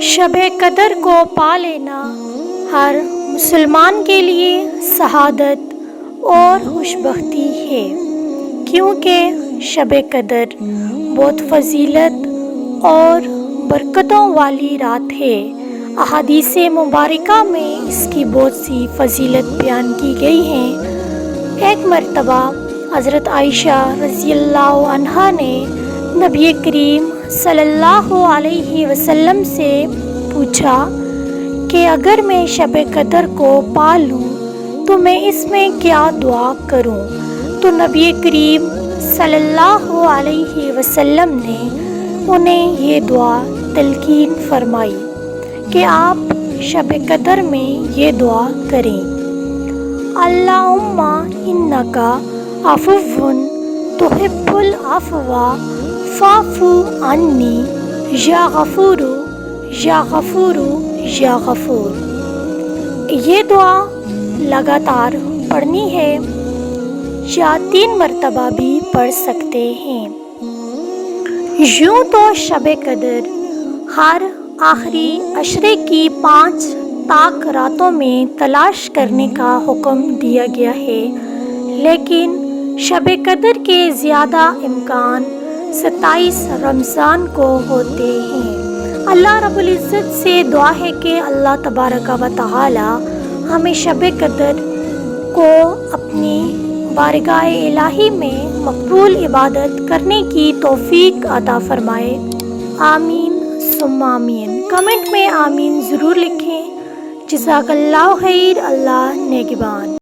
شب قدر کو پا لینا ہر مسلمان کے لیے سعادت اور خوشبختی ہے، کیونکہ شب قدر بہت فضیلت اور برکتوں والی رات ہے۔ احادیث مبارکہ میں اس کی بہت سی فضیلت بیان کی گئی ہیں۔ ایک مرتبہ حضرت عائشہ رضی اللہ عنہا نے نبی کریم صلی اللہ علیہ وسلم سے پوچھا کہ اگر میں شب قدر کو پا لوں تو میں اس میں کیا دعا کروں؟ تو نبی کریم صلی اللہ علیہ وسلم نے انہیں یہ دعا تلقین فرمائی کہ آپ شب قدر میں یہ دعا کریں: اللہم انک عفو تحب العفو فاعف عنی یا غفور یا غفور یا غفور۔ یہ دعا لگاتار پڑھنی ہے یا 3 مرتبہ بھی پڑھ سکتے ہیں۔ یوں تو شب قدر ہر آخری عشرے کی 5 طاق راتوں میں تلاش کرنے کا حکم دیا گیا ہے، لیکن شب قدر کے زیادہ امکان 27 رمضان کو ہوتے ہیں۔ اللہ رب العزت سے دعا ہے کہ اللہ تبارک و تعالی ہمیں شب قدر کو اپنی بارگاہ الہی میں مقبول عبادت کرنے کی توفیق عطا فرمائے۔ آمین ثم آمین۔ کمنٹ میں آمین ضرور لکھیں۔ جزاک اللہ خیر۔ اللہ نگہبان۔